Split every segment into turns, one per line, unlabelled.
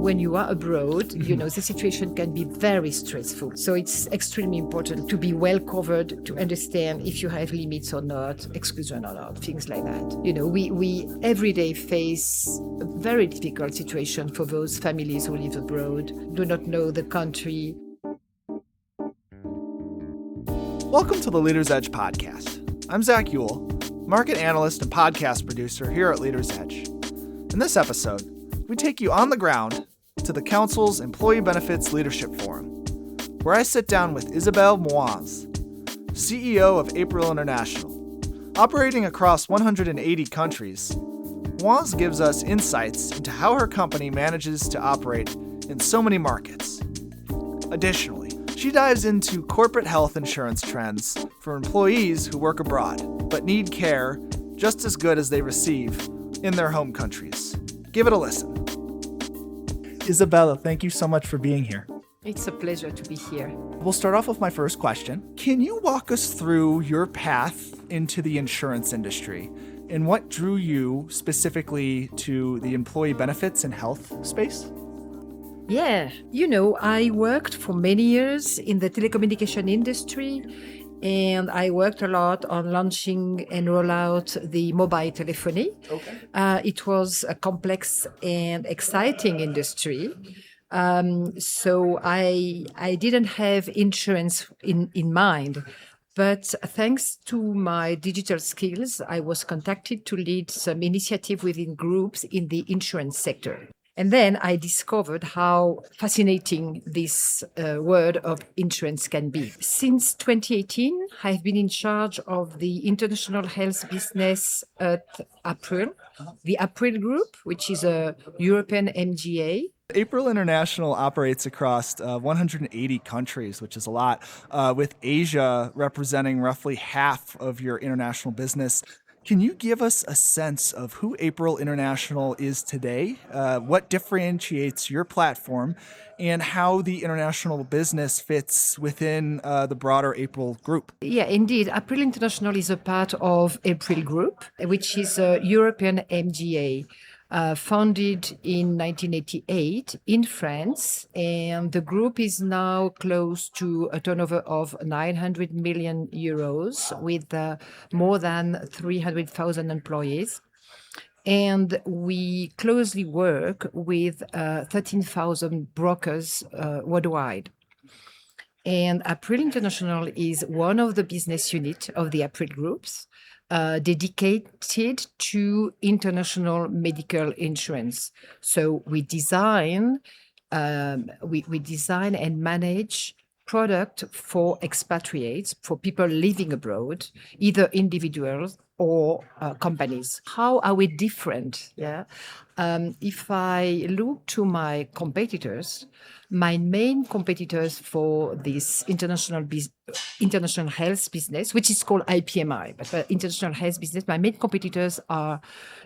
when you are abroad, the situation can be very stressful. So it's extremely important to be well covered, to understand if you have limits or not, exclusion or not, things like that. We every day face a very difficult situation for those families who live abroad, do not know the country.
Welcome to the Leader's Edge podcast. I'm Zach Ewell, market analyst and podcast producer here at Leader's Edge. In this episode, we take you on the ground to the Council's Employee Benefits Leadership Forum, where I sit down with Isabelle Moins, CEO of Ewell International. Operating across 180 countries, Moins gives us insights into how her company manages to operate in so many markets. Additionally, she dives into corporate health insurance trends for employees who work abroad, but need care just as good as they receive in their home countries. Give it a listen. Isabelle, thank you so much for being here.
It's a pleasure to be here.
We'll start off with my first question. Can you walk us through your path into the insurance industry and what drew you specifically to the employee benefits and health space?
Yeah, I worked for many years in the telecommunication industry, and I worked a lot on launching and roll out the mobile telephony.
Okay.
It was a complex and exciting industry. So I didn't have insurance in mind. But thanks to my digital skills, I was contacted to lead some initiative within groups in the insurance sector. And then I discovered how fascinating this world of insurance can be. Since 2018, I've been in charge of the international health business at Ewell, the Ewell Group, which is a European MGA.
Ewell International operates across 180 countries, which is a lot, with Asia representing roughly half of your international business. Can you give us a sense of who Ewell International is today, what differentiates your platform, and how the international business fits within the broader Ewell Group?
Yeah, indeed. Ewell International is a part of Ewell Group, which is a European MGA. Founded in 1988 in France, and the group is now close to a turnover of 900 million euros with more than 300,000 employees. And we closely work with 13,000 brokers worldwide. And Ewell International is one of the business units of the Ewell Groups, dedicated to international medical insurance. So we design and manage product for expatriates, for people living abroad, either individuals or companies. How are we different? Yeah. If I look to my competitors, my main competitors for this international health business, which is called IPMI, but for international health business, my main competitors are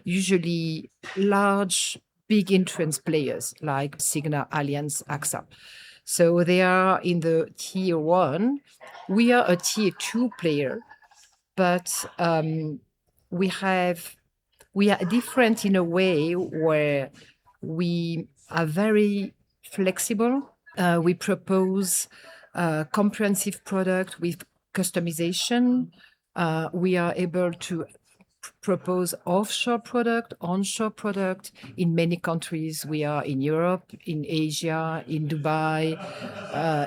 usually large, big insurance players like Cigna, Allianz, AXA. So they are in the tier 1. We are a tier 2 player, but we are different in a way where we are very flexible. We propose a comprehensive product with customization. We are able to propose offshore product, onshore product in many countries. We are in Europe, in Asia, in Dubai,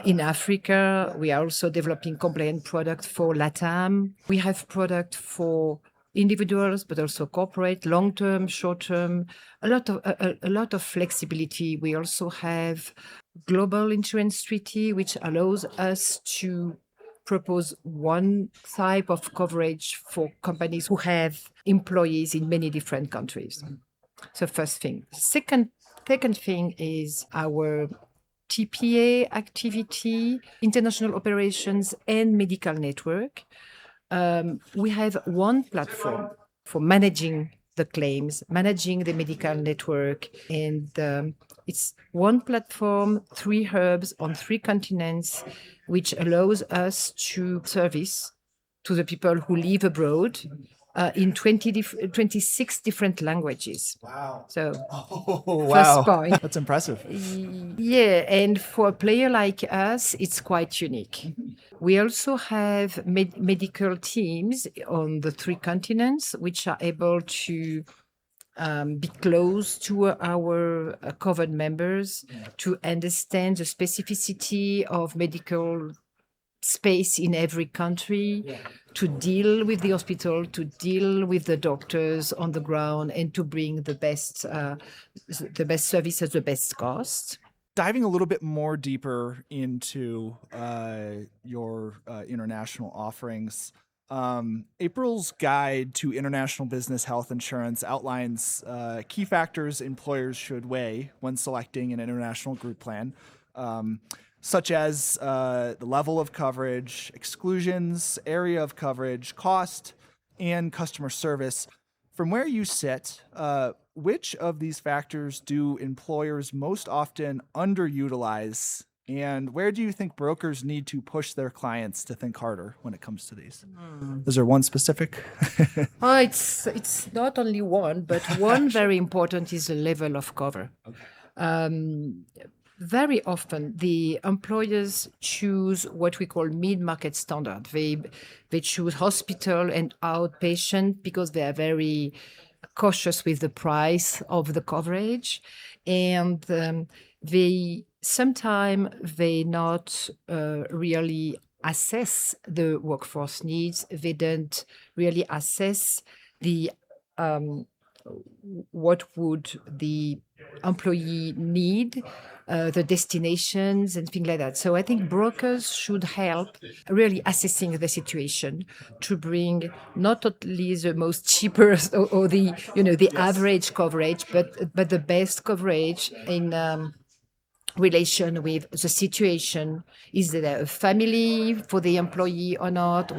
in Africa. We are also developing compliant product for LATAM. We have product for individuals, but also corporate, long-term, short-term, a lot of flexibility. We also have global insurance treaty, which allows us to propose one type of coverage for companies who have employees in many different countries. So first thing. Second thing is our TPA activity, international operations and medical network. We have one platform for managing the claims, managing the medical network, and it's one platform, 3 hubs on 3 continents, which allows us to service to the people who live abroad in 26 different languages.
Wow.
So,
Oh,
first
wow.
point.
That's impressive.
Yeah, and for a player like us, it's quite unique. We also have medical teams on the 3 continents, which are able to be close to our covered members, to understand the specificity of medical space in every country, to deal with the hospital, to deal with the doctors on the ground, and to bring the best service at the best cost.
Diving a little bit more deeper into your international offerings, April's Guide to International Business Health Insurance outlines key factors employers should weigh when selecting an international group plan, such as the level of coverage, exclusions, area of coverage, cost, and customer service. From where you sit, which of these factors do employers most often underutilize, and where do you think brokers need to push their clients to think harder when it comes to these? Is there one specific?
Oh, it's not only one, but one very important is the level of cover. Very often, the employers choose what we call mid-market standard. They choose hospital and outpatient because they are very cautious with the price of the coverage, and they sometimes they not really assess the workforce needs. They don't really assess the what would the employee need, the destinations and things like that. So I think brokers should help really assessing the situation to bring not only the most cheapest or the the average coverage, but the best coverage in relation with the situation. Is there a family for the employee or not?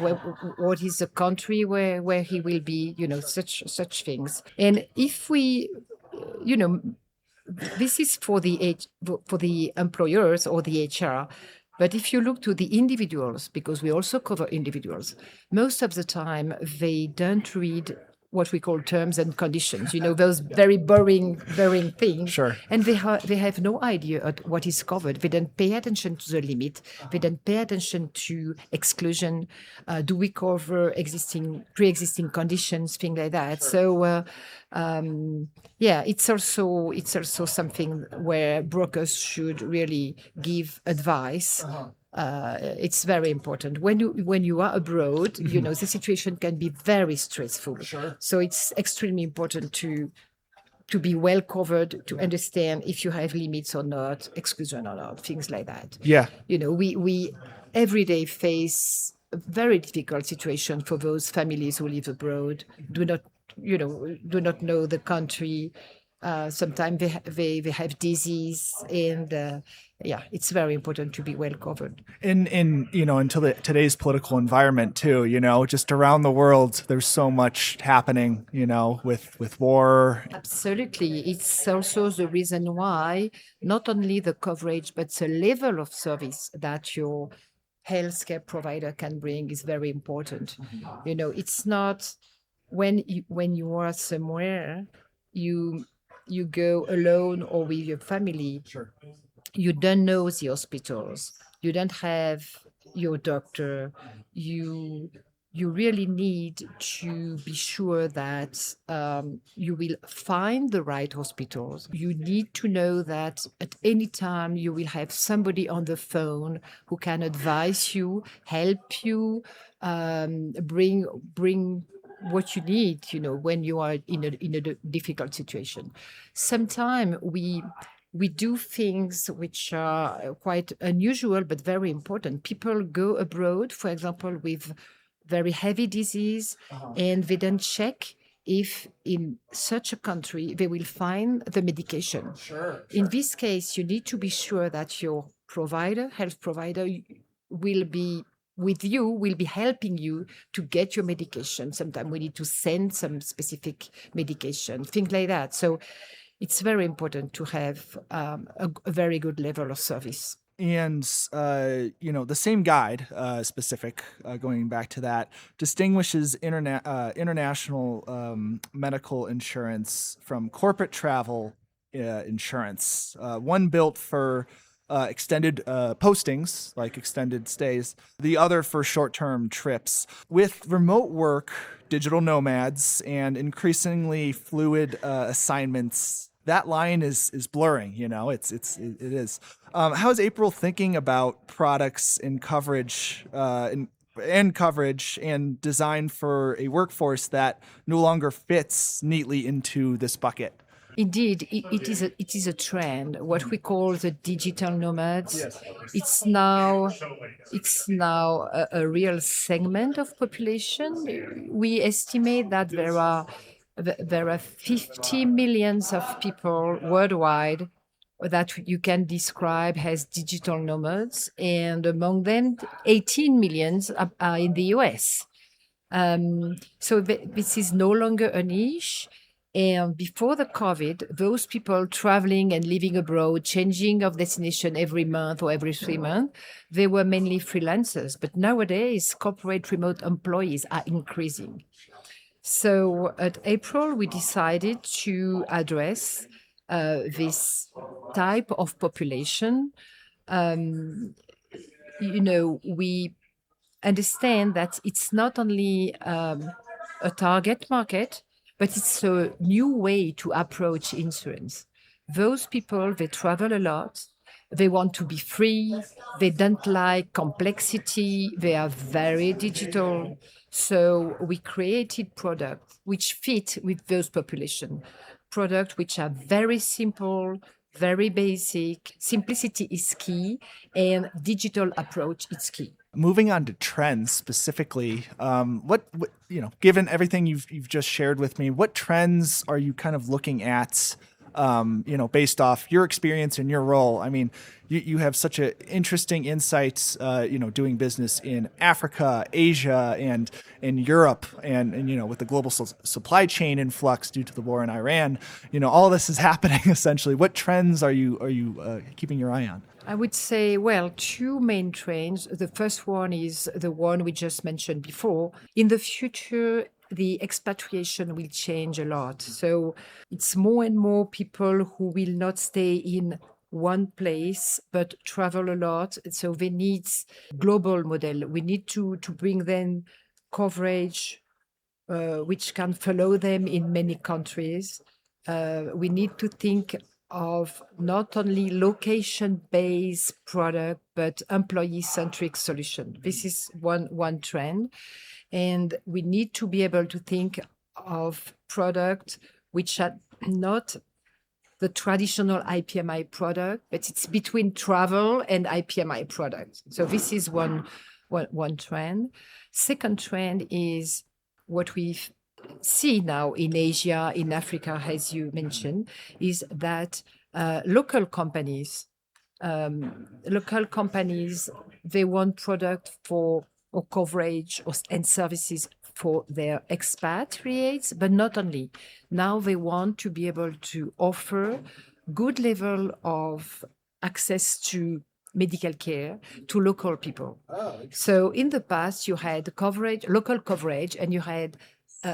What is the country where he will be? Such things. And if we, this is for the employers or the HR. But if you look to the individuals, because we also cover individuals, most of the time they don't read what we call terms and conditions, those very boring things.
Sure.
And they have no idea of what is covered. They don't pay attention to the limit. They don't pay attention to exclusion. Do we cover pre-existing conditions, things like that. So, it's also something where brokers should really give advice. It's very important when you are abroad. The situation can be very stressful.
Sure.
So it's extremely important to be well covered, to understand if you have limits or not, exclusion or not, things like that.
Yeah.
We every day face a very difficult situation for those families who live abroad, do not know the country. Sometimes they have disease, and it's very important to be well covered.
In into today's political environment too, just around the world, there's so much happening, with war.
Absolutely. It's also the reason why not only the coverage, but the level of service that your healthcare provider can bring is very important. It's not when you are somewhere, you go alone or with your family.
Sure.
You don't know the hospitals. You don't have your doctor. You really need to be sure that you will find the right hospitals. You need to know that at any time you will have somebody on the phone who can advise you, help you, bring what you need, when you are in a difficult situation. Sometimes we do things which are quite unusual but very important. People go abroad, for example, with very heavy disease, and they don't check if in such a country they will find the medication.
Sure.
In this case, you need to be sure that your health provider will be with you, will be helping you to get your medication. Sometimes we need to send some specific medication, things like that. So it's very important to have a very good level of service.
And the same guide, specific, going back to that, distinguishes international medical insurance from corporate travel insurance. One built for extended postings, like extended stays, the other for short-term trips. With remote work, digital nomads, and increasingly fluid assignments, that line is blurring. It is. How is April thinking about products and coverage and design for a workforce that no longer fits neatly into this bucket?
Indeed, it is a trend. What we call the digital nomads. It's now a real segment of population. We estimate that there are 50 millions of people worldwide that you can describe as digital nomads, and among them, 18 millions are in the US. So this is no longer a niche. And before the COVID, those people traveling and living abroad, changing of destination every month or every 3 months, they were mainly freelancers. But nowadays, corporate remote employees are increasing. So at April, we decided to address this type of population. We understand that it's not only a target market, but it's a new way to approach insurance. Those people, they travel a lot. They want to be free. They don't like complexity. They are very digital. So we created products which fit with those population. Products which are very simple, very basic. Simplicity is key, and digital approach is key.
Moving on to trends specifically, given everything you've just shared with me, what trends are you kind of looking at, based off your experience and your role? I mean, you have such an interesting insights, doing business in Africa, Asia, and in Europe, and with the global supply chain influx due to the war in Iran, all this is happening essentially. What trends are you keeping your eye on?
I would say, well, two main trends. The first one is the one we just mentioned before. In the future, the expatriation will change a lot. So it's more and more people who will not stay in one place, but travel a lot. So they need global model. We need to bring them coverage, which can follow them in many countries. We need to think of not only location-based product, but employee-centric solution. This is one trend. And we need to be able to think of product which are not the traditional IPMI product, but it's between travel and IPMI product. So this is one trend. Second trend is what we see now in Asia, in Africa, as you mentioned, is that local companies, they want product for or coverage and services for their expatriates, but not only. Now they want to be able to offer good level of access to medical care to local people. So in the past, you had local coverage, and you had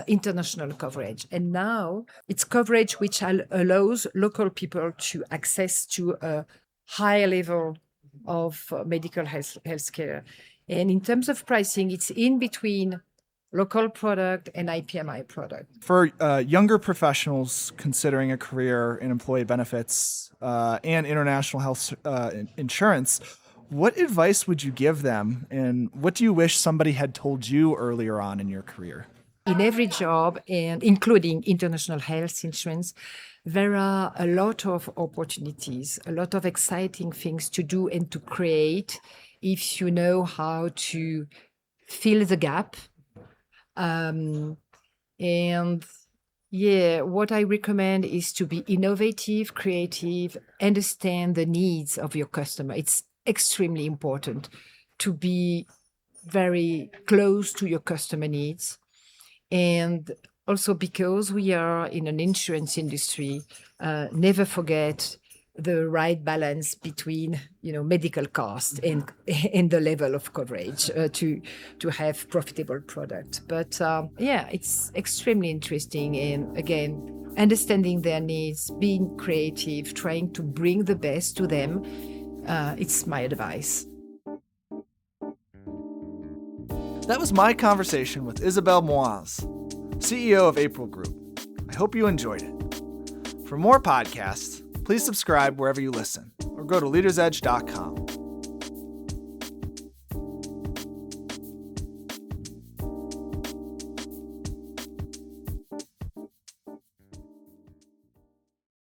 international coverage. And now it's coverage which allows local people to access to a higher level of medical health care. And in terms of pricing, it's in between local product and IPMI product.
For younger professionals considering a career in employee benefits and international health insurance, what advice would you give them, and what do you wish somebody had told you earlier on in your career?
In every job, and including international health insurance, there are a lot of opportunities, a lot of exciting things to do and to create if you know how to fill the gap. And what I recommend is to be innovative, creative, understand the needs of your customer. It's extremely important to be very close to your customer needs. And also, because we are in an insurance industry, never forget the right balance between medical cost and the level of coverage to have profitable product. But it's extremely interesting, and again, understanding their needs, being creative, trying to bring the best to them. It's my advice.
That was my conversation with Isabelle Moins, CEO of April Group. I hope you enjoyed it. For more podcasts, please subscribe wherever you listen or go to leadersedge.com.